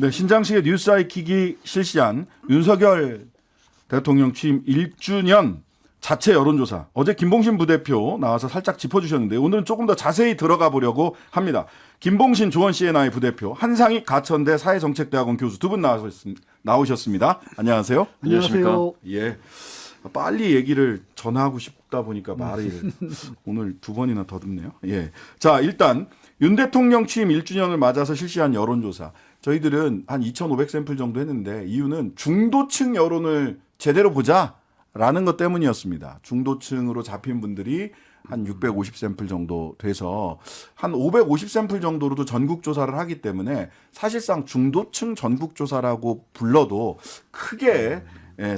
네, 신장식의 뉴스 아이킥이 실시한 윤석열 대통령 취임 1주년 자체 여론조사. 어제 김봉신 부대표 나와서 살짝 짚어주셨는데 오늘은 조금 더 자세히 들어가 보려고 합니다. 김봉신 조원 CNI 부대표, 한상익 가천대 사회정책대학원 교수 두 분 나오셨습니다. 안녕하세요. 안녕하세요. 예. 빨리 얘기를 전하고 싶다 보니까 말이 오늘 두 번이나 더듬네요. 예. 자, 일단 윤 대통령 취임 1주년을 맞아서 실시한 여론조사. 저희들은 한 2,500샘플 정도 했는데 이유는 중도층 여론을 제대로 보자라는 것 때문이었습니다. 중도층으로 잡힌 분들이 한 650샘플 정도 돼서 한 550샘플 정도로도 전국조사를 하기 때문에 사실상 중도층 전국조사라고 불러도 크게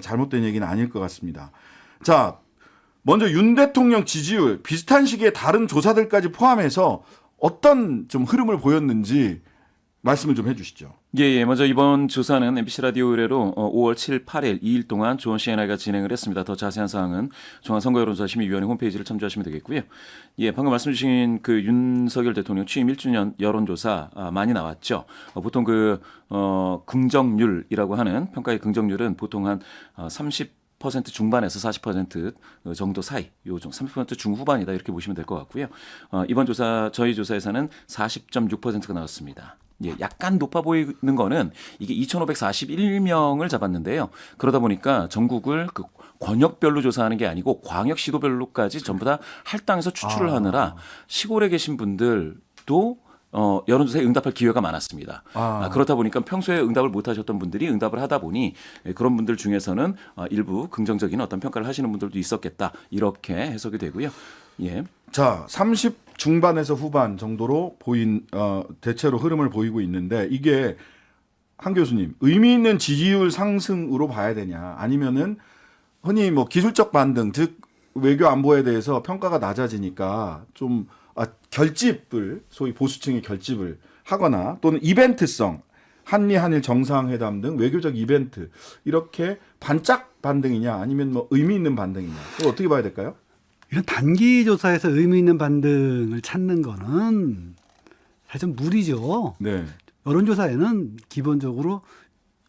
잘못된 얘기는 아닐 것 같습니다. 자, 먼저 윤 대통령 지지율 비슷한 시기에 다른 조사들까지 포함해서 어떤 좀 흐름을 보였는지 말씀을 좀 해주시죠. 예. 먼저 이번 조사는 MBC 라디오 의뢰로 5월 7, 8일 2일 동안 조원 CNI가 진행을 했습니다. 더 자세한 사항은 중앙선거여론조사심의위원회 홈페이지를 참조하시면 되겠고요. 예, 방금 말씀 주신 그 윤석열 대통령 취임 1주년 여론조사 많이 나왔죠. 보통 긍정률이라고 하는 평가의 긍정률은 보통 한 30% 중반에서 40% 정도 사이, 요정 30% 중후반이다 이렇게 보시면 될 것 같고요. 이번 조사 저희 조사에서는 40.6%가 나왔습니다. 예, 약간 높아 보이는 거는 이게 2,541명을 잡았는데요. 그러다 보니까 전국을 그 권역별로 조사하는 게 아니고 광역시도별로까지 전부 다 할당해서 추출을 하느라 시골에 계신 분들도 여론조사에 응답할 기회가 많았습니다. 그렇다 보니까 평소에 응답을 못 하셨던 분들이 응답을 하다 보니 그런 분들 중에서는 일부 긍정적인 어떤 평가를 하시는 분들도 있었겠다. 이렇게 해석이 되고요. 예. 자, 30 중반에서 후반 정도로 대체로 흐름을 보이고 있는데 이게 한 교수님 의미 있는 지지율 상승으로 봐야 되냐 아니면은 흔히 뭐 기술적 반등 즉 외교 안보에 대해서 평가가 낮아지니까 좀 결집을 소위 보수층의 결집을 하거나 또는 이벤트성 한미 한일 정상회담 등 외교적 이벤트 이렇게 반짝 반등이냐 아니면 뭐 의미 있는 반등이냐 또 어떻게 봐야 될까요? 이런 단기 조사에서 의미 있는 반등을 찾는 거는 사실 좀 무리죠. 네. 여론조사에는 기본적으로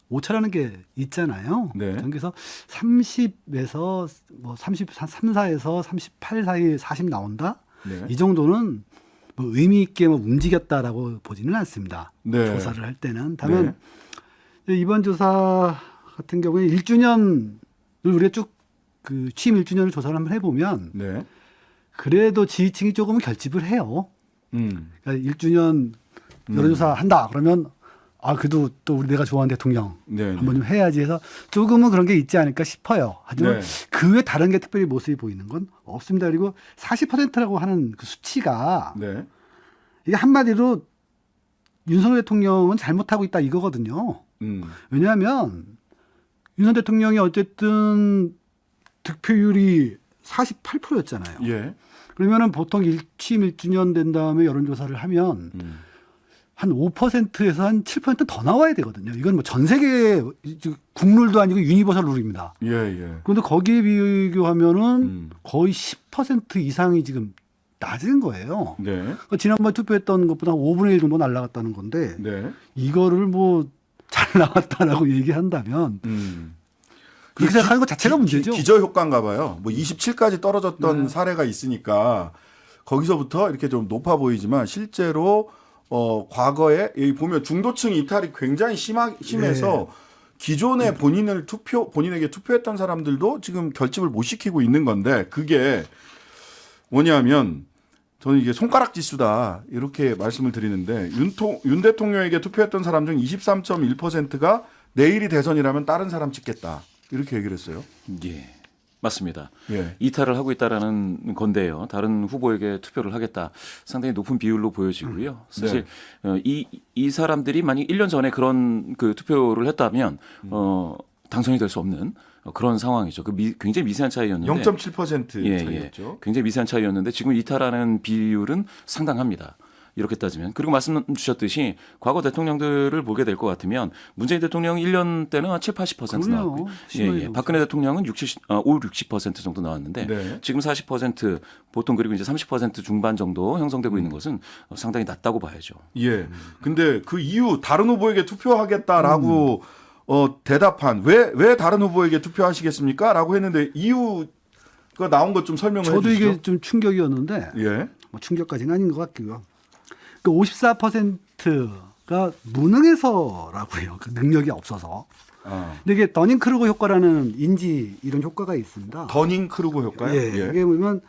오차라는 게 있잖아요. 네. 그래서 30에서 뭐 34에서 38 사이 40 나온다. 네. 이 정도는 뭐 의미 있게 뭐 움직였다라고 보지는 않습니다. 네. 조사를 할 때는. 다만 이번 조사 같은 경우에 1주년을 우리가 쭉 그 취임 1주년을 조사를 한번 해보면 네. 그래도 지지층이 조금은 결집을 해요. 그러니까 1주년 여론조사 한다 그러면 그래도 또 우리 내가 좋아하는 대통령 한번 좀 해야지 해서 조금은 그런 게 있지 않을까 싶어요. 하지만 그 외 다른 게 특별히 모습이 보이는 건 없습니다. 그리고 40%라고 하는 그 수치가 이게 한마디로 윤석열 대통령은 잘못하고 있다 이거거든요. 왜냐하면 윤석열 대통령이 어쨌든 득표율이 48%였잖아요. 예. 그러면은 보통 취임 1주년 된 다음에 여론조사를 하면 한 5%에서 한 7% 더 나와야 되거든요. 이건 뭐 전 세계 국룰도 아니고 유니버설 룰입니다. 예, 예. 그런데 거기에 비교하면은 거의 10% 이상이 지금 낮은 거예요. 네. 그러니까 지난번 투표했던 것보다 5분의 1 정도 날라갔다는 건데 이거를 뭐 잘 나왔다라고 얘기한다면 그렇게 생각하는 것 자체가 문제죠. 기저효과인가 봐요. 뭐 27까지 떨어졌던 사례가 있으니까 거기서부터 이렇게 좀 높아 보이지만 실제로 과거에 여기 보면 중도층 이탈이 굉장히 심해서 기존에 본인에게 투표했던 사람들도 지금 결집을 못 시키고 있는 건데 그게 뭐냐면 저는 이게 손가락 지수다 이렇게 말씀을 드리는데 윤 대통령에게 투표했던 사람 중 23.1%가 내일이 대선이라면 다른 사람 찍겠다. 이렇게 얘기를 했어요. 예, 맞습니다. 예. 이탈을 하고 있다라는 건데요. 다른 후보에게 투표를 하겠다. 상당히 높은 비율로 보여지고요. 사실 이 사람들이 만약 1년 전에 그런 그 투표를 했다면 당선이 될 수 없는 그런 상황이죠. 굉장히 미세한 차이였는데 0.7% 차이였죠. 굉장히 미세한 차이였는데 지금 이탈하는 비율은 상당합니다. 이렇게 따지면. 그리고 말씀 주셨듯이 과거 대통령들을 보게 될 것 같으면 문재인 대통령 1년 때는 한 7, 80% 그럼요. 나왔고요. 예. 박근혜 대통령은 60% 정도 나왔는데 네. 지금 40% 보통 그리고 이제 30% 중반 정도 형성되고 있는 것은 상당히 낮다고 봐야죠. 예. 근데 그 이유 다른 후보에게 투표하겠다라고 대답한 왜 다른 후보에게 투표하시겠습니까? 라고 했는데 이유가 나온 것 좀 설명을 해 저도 주시죠. 이게 좀 충격이었는데 예. 뭐 충격까지는 아닌 것 같고요. 그 54%가 무능해서라고 해요. 그 능력이 없어서. 아. 근데 이게 더닝크루거 효과라는 인지 이런 효과가 있습니다. 더닝크루거 효과요? 예. 이게 보면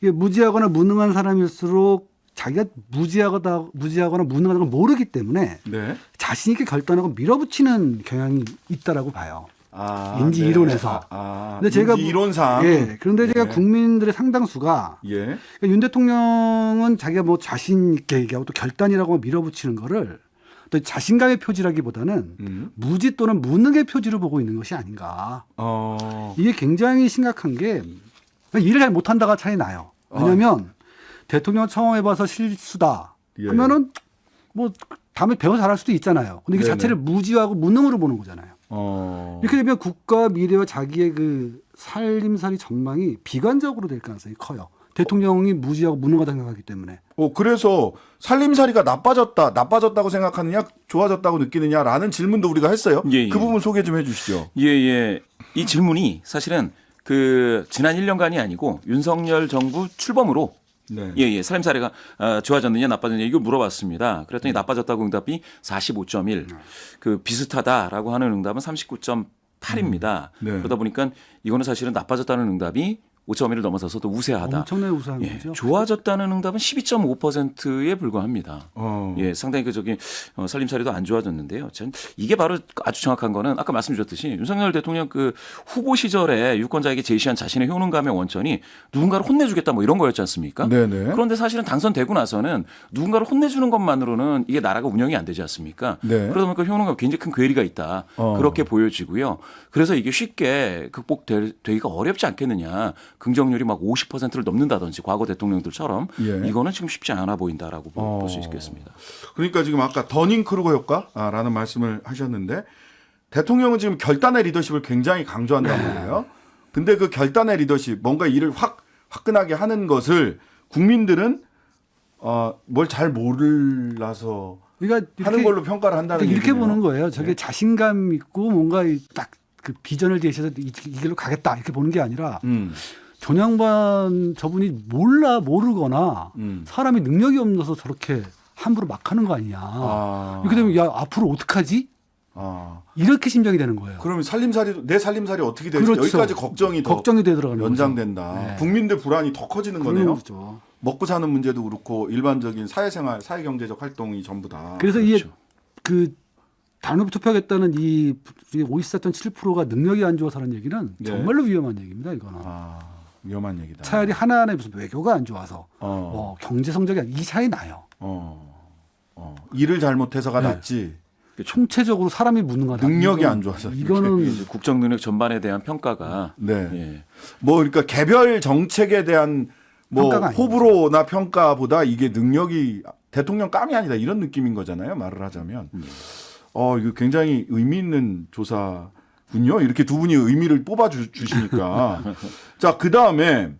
이게 무지하거나 무능한 사람일수록 자기가 무지하거나 무능하다는 걸 모르기 때문에 네. 자신 있게 결단하고 밀어붙이는 경향이 있다라고 봐요. 아, 인지 네. 이론에서. 근데 제가 이론상. 예. 그런데 제가 네. 국민들의 상당수가 예. 그러니까 윤 대통령은 자기가 뭐 자신 있게 얘기하고 또 결단이라고 밀어붙이는 거를 또 자신감의 표지라기보다는 무지 또는 무능의 표지로 보고 있는 것이 아닌가. 이게 굉장히 심각한 게 일을 잘 못한다가 차이 나요. 왜냐하면 대통령 처음 해봐서 실수다 예. 하면은 뭐 다음에 배워 잘할 수도 있잖아요. 근데 이 네네. 자체를 무지하고 무능으로 보는 거잖아요. 이렇게 되면 국가 미래와 자기의 그 살림살이 전망이 비관적으로 될 가능성이 커요. 대통령이 무지하고 무능하다고 생각하기 때문에. 그래서 살림살이가 나빠졌다고 생각하느냐, 좋아졌다고 느끼느냐라는 질문도 우리가 했어요. 예, 예. 그 부분 소개 좀 해주시죠. 예. 이 질문이 사실은 그 지난 1년간이 아니고 윤석열 정부 출범으로 네. 예. 살림살이가 좋아졌느냐 나빠졌느냐 이걸 물어봤습니다. 그랬더니 나빠졌다고 응답이 45.1, 그 비슷하다라고 하는 응답은 39.8입니다. 네. 그러다 보니까 이거는 사실은 나빠졌다는 응답이 5.1을 넘어서서 또 우세하다. 엄청나게 우세한 예, 거죠. 좋아졌다는 응답은 12.5%에 불과합니다. 어. 예, 상당히 살림살이도 안 좋아졌는데요. 전 이게 바로 아주 정확한 거는 아까 말씀 주셨듯이 윤석열 대통령 그 후보 시절에 유권자에게 제시한 자신의 효능감의 원천이 누군가를 혼내주겠다 뭐 이런 거였지 않습니까? 네네. 그런데 사실은 당선되고 나서는 누군가를 혼내주는 것만으로는 이게 나라가 운영이 안 되지 않습니까? 네. 그러다 보니까 효능감 굉장히 큰 괴리가 있다. 그렇게 보여지고요. 그래서 이게 쉽게 극복되기가 어렵지 않겠느냐. 긍정률이 막 50%를 넘는다든지 과거 대통령들처럼 예. 이거는 지금 쉽지 않아 보인다라고 볼 수 있겠습니다. 그러니까 지금 아까 더닝크루거 효과라는 말씀을 하셨는데 대통령은 지금 결단의 리더십을 굉장히 강조한단 말이에요. 근데 그 결단의 리더십, 뭔가 일을 화끈하게 하는 것을 국민들은 뭘 잘 몰라서 그러니까 하는 걸로 평가를 한다는 이렇게 얘기네요. 보는 거예요. 저게 자신감 있고 뭔가 딱 그 비전을 제시해서 이 길로 가겠다 이렇게 보는 게 아니라 전양반 저분이 모르거나 사람이 능력이 없어서 저렇게 함부로 막 하는 거 아니냐. 이렇게 되면 야 앞으로 어떡하지? 이렇게 심정이 되는 거예요. 그러면 내 살림살이 어떻게 될지 그렇죠. 여기까지 걱정이 되더라고요. 연장된다. 네. 국민들 불안이 더 커지는 거네요. 거죠. 먹고 사는 문제도 그렇고 일반적인 사회생활, 사회경제적 활동이 전부 다. 그래서 그렇죠. 이게 그 단후 투표하겠다는 이 54.7%가 능력이 안 좋아서라는 얘기는 네. 정말로 위험한 얘기입니다. 이거는. 위험한 얘기다. 차라리 하나하나에 무슨 외교가 안 좋아서 경제 성적이 이 차이 나요. 일을 잘못해서가 네. 낫지. 총체적으로 사람이 무능하다. 능력이 안 좋아서. 이거는 이제 국정 능력 전반에 대한 평가가 네. 예. 뭐 그러니까 개별 정책에 대한 뭐 평가가 아니죠. 호불호나 평가보다 이게 능력이 대통령 깜이 아니다 이런 느낌인 거잖아요. 말을 하자면. 이거 굉장히 의미 있는 조사군요. 이렇게 두 분이 의미를 뽑아 주시니까. 자, 그다음에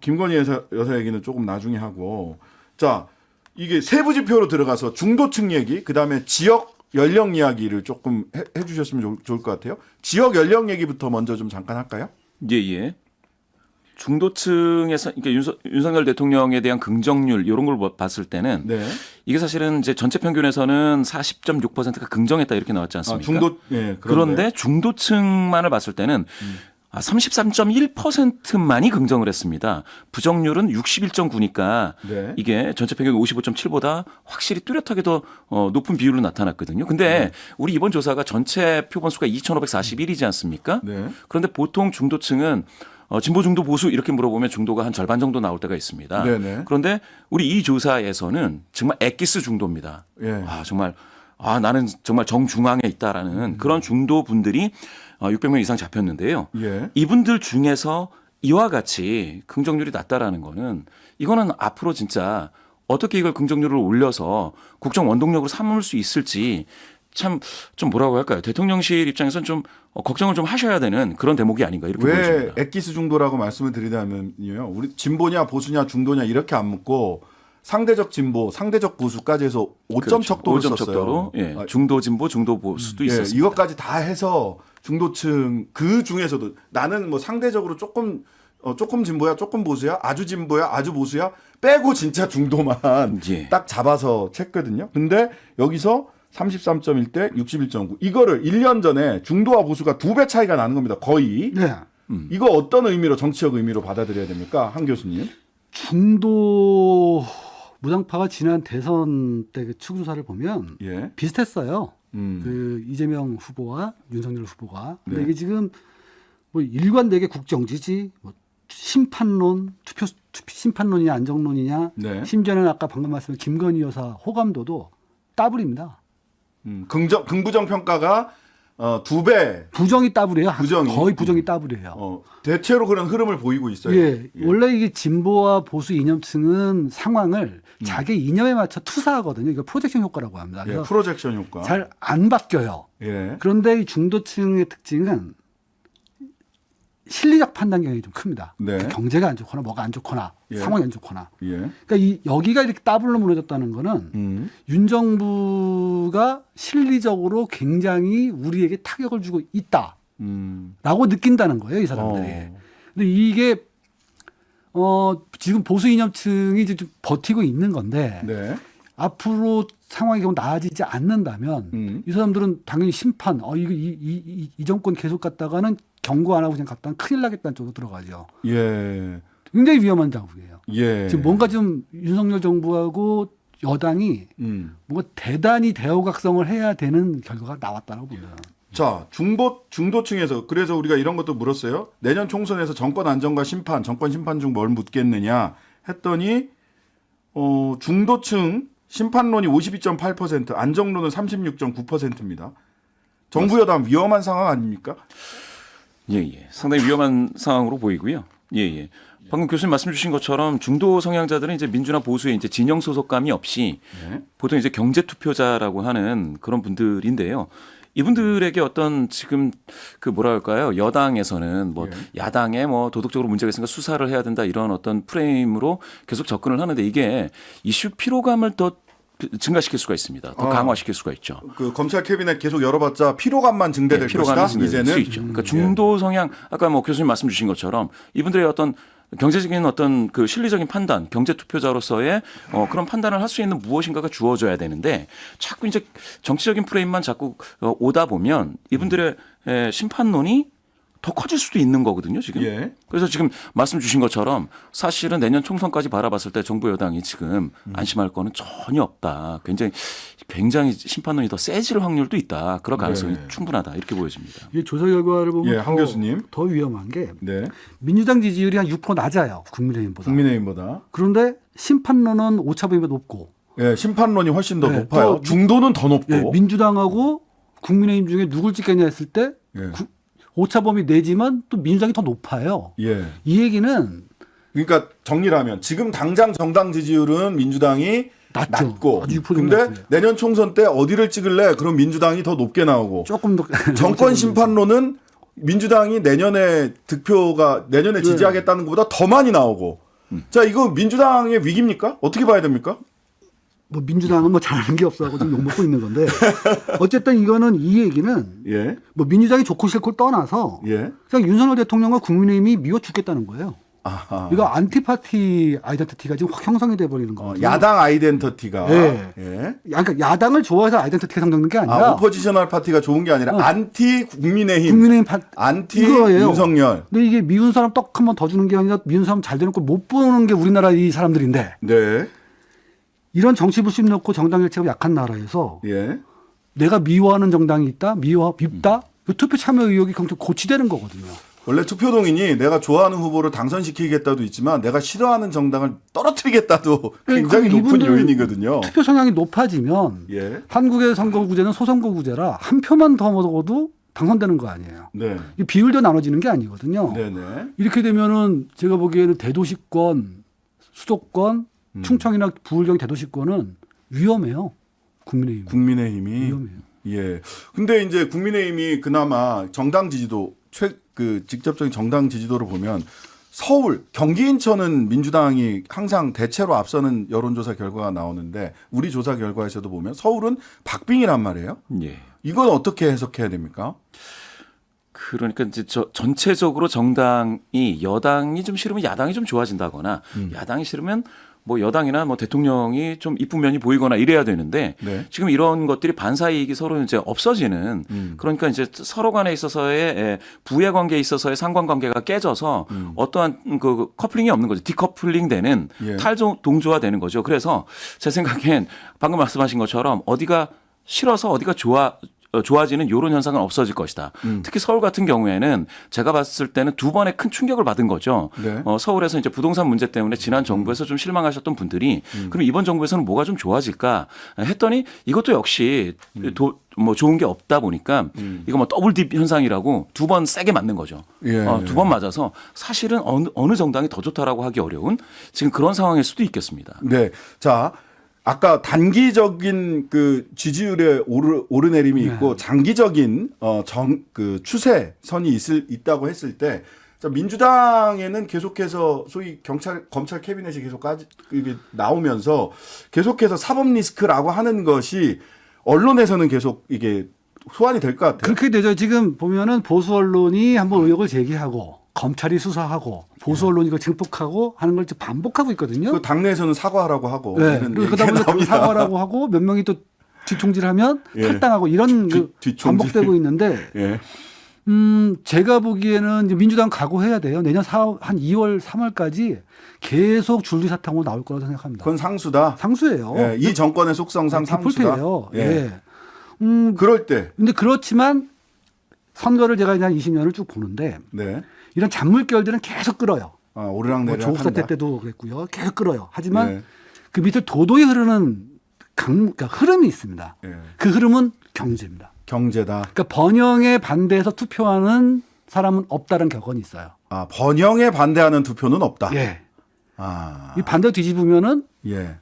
김건희 여사 얘기는 조금 나중에 하고. 자, 이게 세부 지표로 들어가서 중도층 얘기, 그다음에 지역 연령 이야기를 조금 해 주셨으면 좋을 것 같아요. 지역 연령 얘기부터 먼저 좀 잠깐 할까요? 예. 중도층에서 그러니까 윤석열 대통령에 대한 긍정률 이런 걸 봤을 때는 네. 이게 사실은 이제 전체 평균에서는 40.6%가 긍정했다 이렇게 나왔지 않습니까? 그런데 중도층만을 봤을 때는 33.1%만이 긍정을 했습니다. 부정률은 61.9니까 네. 이게 전체 평균 55.7보다 확실히 뚜렷하게 더 높은 비율로 나타났거든요. 근데 우리 이번 조사가 전체 표본수가 2,541이지 않습니까? 네. 그런데 보통 중도층은 진보 중도 보수 이렇게 물어보면 중도가 한 절반 정도 나올 때가 있습니다. 네네. 그런데 우리 이 조사에서는 정말 엑기스 중도입니다. 예. 정말 나는 정말 정중앙에 있다라는 그런 중도 분들이 600명 이상 잡혔는데요. 예. 이분들 중에서 이와 같이 긍정률이 낮다라는 거는 이거는 앞으로 진짜 어떻게 이걸 긍정률을 올려서 국정 원동력으로 삼을 수 있을지 참 좀 뭐라고 할까요? 대통령실 입장에서는 좀 걱정을 좀 하셔야 되는 그런 대목이 아닌가 이렇게 왜 보여집니다. 엑기스 중도라고 말씀을 드리자면요. 우리 진보냐 보수냐 중도냐 이렇게 안 묻고 상대적 진보, 상대적 보수까지 해서 5점 척도를 5점 썼어요. 척도로 예, 중도 진보, 중도 보수도 예, 있었습니다. 이것까지 다 해서 중도층 그 중에서도 나는 뭐 상대적으로 조금 진보야, 조금 보수야, 아주 진보야, 아주 보수야 빼고 진짜 중도만 예. 딱 잡아서 챘거든요. 근데 여기서 33.1대 61.9 이거를 1년 전에 중도와 보수가 2배 차이가 나는 겁니다. 거의. 네. 이거 어떤 의미로 정치적 의미로 받아들여야 됩니까? 한 교수님. 중도 무당파가 지난 대선 때 그 추구조사를 보면 예. 비슷했어요. 음. 그 이재명 후보와 윤석열 후보가. 근데 네. 이게 지금 뭐 일관되게 국정 지지, 뭐 심판론, 심판론이냐 안정론이냐, 네. 심지어는 아까 방금 말씀하신 김건희 여사 호감도도 더블입니다. 긍부정 평가가 2배. 부정이 더블이에요. 부정이. 거의 부정이 더블이에요. 대체로 그런 흐름을 보이고 있어요. 예, 원래 이게 진보와 보수 이념층은 상황을 자기 이념에 맞춰 투사하거든요. 이거 프로젝션 효과라고 합니다. 예, 그래서 프로젝션 효과. 잘 안 바뀌어요. 예. 그런데 이 중도층의 특징은 실리적 판단 경향이 좀 큽니다. 네. 그 경제가 안 좋거나 뭐가 안 좋거나 예. 상황이 안 좋거나. 예. 그러니까 여기가 이렇게 더블로 무너졌다는 거는 윤 정부가 실리적으로 굉장히 우리에게 타격을 주고 있다라고 느낀다는 거예요, 이 사람들이. 근데 이게 지금 보수 이념층이 이제 좀 버티고 있는 건데 네. 앞으로 상황이 결국 나아지지 않는다면 이 사람들은 당연히 심판, 이 정권 계속 갔다가는 경고 안 하고 그냥 갔다가 큰일 나겠다는 쪽으로 들어가죠. 예. 굉장히 위험한 장국이에요. 예. 지금 뭔가 좀 윤석열 정부하고 여당이 뭔가 대단히 대호각성을 해야 되는 결과가 나왔다고 봅니다. 자, 중도층에서 그래서 우리가 이런 것도 물었어요. 내년 총선에서 정권 안정과 심판, 정권 심판 중 뭘 묻겠느냐 했더니 중도층 심판론이 52.8%, 안정론은 36.9%입니다. 정부 여당 위험한 상황 아닙니까? 예. 상당히 위험한 상황으로 보이고요. 예. 방금 교수님 말씀 주신 것처럼 중도 성향자들은 이제 민주나 보수의 이제 진영 소속감이 없이 네. 보통 이제 경제 투표자라고 하는 그런 분들인데요. 이분들에게 어떤 지금 그 뭐랄까요, 여당에서는 뭐 야당에 뭐 도덕적으로 문제가 있으니까 수사를 해야 된다 이런 어떤 프레임으로 계속 접근을 하는데 이게 이슈 피로감을 더 증가시킬 수가 있습니다. 더 강화시킬 수가 있죠. 그 검찰 캐비넷 계속 열어봤자 피로감만 증대될 것이다. 증대될 수 있죠. 그러니까 중도 성향 아까 뭐 교수님 말씀 주신 것처럼 이분들의 어떤 경제적인 어떤 그 실리적인 판단, 경제 투표자로서의 그런 판단을 할 수 있는 무엇인가가 주어져야 되는데 자꾸 이제 정치적인 프레임만 자꾸 오다 보면 이분들의 심판론이 더 커질 수도 있는 거거든요, 지금. 예. 그래서 지금 말씀 주신 것처럼 사실은 내년 총선까지 바라봤을 때 정부 여당이 지금 안심할 거는 전혀 없다. 굉장히 심판론이 더 세질 확률도 있다. 그럴 가능성이 충분하다. 이렇게 보여집니다. 이 조사 결과를 보면 한 교수님. 더 위험한 게 네. 민주당 지지율이 한 6% 낮아요. 국민의힘보다. 그런데 심판론은 오차범위가 높고 예, 심판론이 훨씬 더 네, 높아요. 또 중도는 더 높고. 예, 민주당하고 국민의힘 중에 누굴 찍겠냐 했을 때 예. 오차범위 내지만 또 민주당이 더 높아요. 예. 이 얘기는 그러니까 정리를 하면 지금 당장 정당 지지율은 민주당이 낮죠. 낮고 아주 6% 근데 낮고요. 내년 총선 때 어디를 찍을래? 그럼 민주당이 더 높게 나오고 조금 더 정권 심판론은 민주당이 내년에 지지하겠다는 것보다 더 많이 나오고 자 이거 민주당의 위기입니까? 어떻게 봐야 됩니까? 뭐 민주당은 뭐 잘하는 게 없어하고 지금 욕먹고 있는 건데 어쨌든 이거는 이 얘기는 예. 뭐 민주당이 좋고 싫고 떠나서 예. 그냥 윤석열 대통령과 국민의힘이 미워 죽겠다는 거예요. 아하. 이거 안티파티 아이덴티티가 지금 확 형성이 돼 버리는 거거든요. 야당 아이덴티티가 네. 예. 그러니까 야당을 좋아해서 아이덴티티가 생기는 게 아니라 오포지셔널 파티가 좋은 게 아니라 안티 국민의힘, 국민의힘 안티 이거예요. 윤석열. 근데 이게 미운 사람 떡 한 번 더 주는 게 아니라 미운 사람 잘 되는 걸 못 보는 게 우리나라 이 사람들인데 네. 이런 정치 불신 넣고 정당 일체가 약한 나라에서 예. 내가 미워하는 정당이 있다, 밉다, 그 투표 참여 의혹이 굉장히 고치되는 거거든요. 원래 투표동인이 내가 좋아하는 후보를 당선시키겠다도 있지만 내가 싫어하는 정당을 떨어뜨리겠다도 굉장히 그러니까 높은 이분들 요인이거든요. 투표 성향이 높아지면 예. 한국의 선거구제는 소선거구제라 한 표만 더 먹어도 당선되는 거 아니에요. 네. 이 비율도 나눠지는 게 아니거든요. 네네. 이렇게 되면은 제가 보기에는 대도시권, 수도권, 충청이나 부울경 대도시권은 위험해요. 국민의힘이 위험해요. 예. 근데 이제 국민의힘이 그나마 정당 지지도 직접적인 정당 지지도를 보면 서울, 경기 인천은 민주당이 항상 대체로 앞서는 여론조사 결과가 나오는데 우리 조사 결과에서도 보면 서울은 박빙이란 말이에요. 예. 이건 어떻게 해석해야 됩니까? 그러니까 이제 전체적으로 정당이 여당이 좀 싫으면 야당이 좀 좋아진다거나 야당이 싫으면 뭐 여당이나 뭐 대통령이 좀 이쁜 면이 보이거나 이래야 되는데 네. 지금 이런 것들이 반사이익이 서로 이제 없어지는 그러니까 이제 서로 간에 있어서의 부의 관계에 있어서의 상관관계가 깨져서 어떠한 그 커플링이 없는 거죠. 디커플링 되는 예. 탈동조화 되는 거죠. 그래서 제 생각엔 방금 말씀하신 것처럼 어디가 싫어서 어디가 좋아지는 이런 현상은 없어질 것이다. 특히 서울 같은 경우에는 제가 봤을 때는 두 번의 큰 충격을 받은 거죠. 네. 서울에서 이제 부동산 문제 때문에 지난 정부에서 좀 실망하셨던 분들이 그럼 이번 정부에서는 뭐가 좀 좋아질까 했더니 이것도 역시 뭐 좋은 게 없다 보니까 이거 뭐 더블 딥 현상이라고 두 번 세게 맞는 거죠. 예. 두 번 맞아서 사실은 어느 정당이 더 좋다라고 하기 어려운 지금 그런 상황일 수도 있겠습니다. 네. 자, 아까 단기적인 그 지지율의 오르내림이 있고 장기적인 그 추세선이 있다고 했을 때 자, 민주당에는 계속해서 소위 검찰 캐비넷이 계속 이게 나오면서 계속해서 사법 리스크라고 하는 것이 언론에서는 계속 이게 소환이 될 것 같아요. 그렇게 되죠. 지금 보면은 보수 언론이 한번 의혹을 제기하고 검찰이 수사하고 보수 언론이 이거 증폭하고 하는 걸 지금 반복하고 있거든요. 그 당내에서는 사과하라고 하고 네. 그리고 그다음에 사과라고 하고 몇 명이 또 뒤통질하면 예. 탈당하고 이런 반복되고 있는데 예. 제가 보기에는 이제 민주당 각오해야 돼요. 내년 한 2월, 3월까지 계속 줄리 사탕으로 나올 거라고 생각합니다. 그건 상수다. 상수예요. 예. 이 정권의 속성상 상수다. 디폴트예요. 예. 예. 그럴 때. 근데 그렇지만 선거를 제가 이제 한 20년을 쭉 보는데 네. 이런 잔물결들은 계속 끌어요. 오르락내리락 조국 사태 한다. 때도 그랬고요. 계속 끌어요. 하지만 예. 그 밑에 도도히 흐르는 그러니까 흐름이 있습니다. 예. 그 흐름은 경제입니다. 경제다. 그러니까 번영에 반대해서 투표하는 사람은 없다는 격언이 있어요. 번영에 반대하는 투표는 없다. 예. 아. 이 반대로 뒤집으면은 예.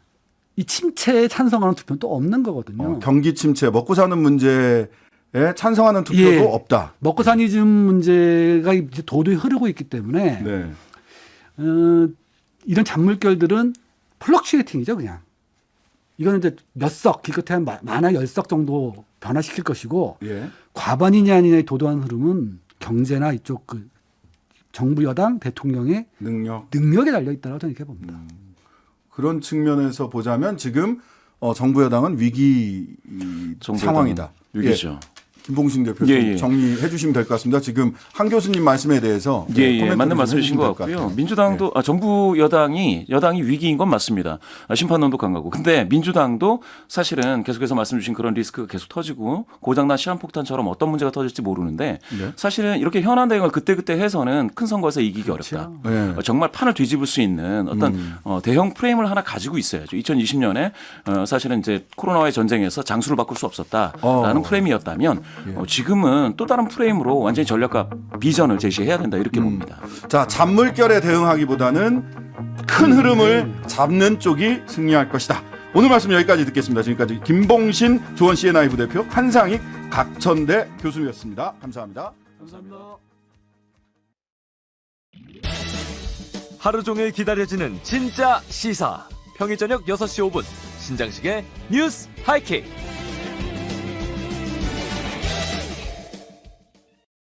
이 침체에 찬성하는 투표는 또 없는 거거든요. 경기 침체, 먹고 사는 문제에 찬성하는 투표도 예. 없다. 먹고 사니즘 문제가 이제 도도히 흐르고 있기 때문에 네. 이런 잔물결들은 플럭슈에이팅이죠, 그냥. 이거는 이제 몇 석, 기껏해야 많아 10석 정도 변화시킬 것이고 예. 과반이냐 아니냐의 도도한 흐름은 경제나 이쪽 그 정부 여당 대통령의 능력에 달려 있다고 저는 이렇게 봅니다. 그런 측면에서 보자면 지금 정부 여당은 위기 상황이다. 위기죠. 예. 김봉신 대표님 정리해 주시면 될 것 같습니다. 지금 한 교수님 말씀에 대해서 맞는 말씀이신 것 같고요. 민주당도 정부 여당이 위기인 건 맞습니다. 심판론도 강하고. 근데 민주당도 사실은 계속해서 말씀 주신 그런 리스크가 계속 터지고 고장난 시한폭탄처럼 어떤 문제가 터질지 모르는데 사실은 이렇게 현안 대응을 그때그때 해서는 큰 선거에서 이기기 어렵다. 네. 정말 판을 뒤집을 수 있는 어떤 대형 프레임을 하나 가지고 있어야죠. 2020년에 사실은 이제 코로나와의 전쟁에서 장수를 바꿀 수 없었다라는 프레임이었다면 지금은 또 다른 프레임으로 완전히 전략과 비전을 제시해야 된다 이렇게 봅니다. 자, 잔물결에 대응하기보다는 큰 흐름을 잡는 쪽이 승리할 것이다. 오늘 말씀 여기까지 듣겠습니다. 지금까지 김봉신 조원 CNI 부대표, 한상익 각천대 교수였습니다. 감사합니다. 감사합니다. 하루 종일 기다려지는 진짜 시사. 평일 저녁 6시 5분 신장식의 뉴스 하이킥.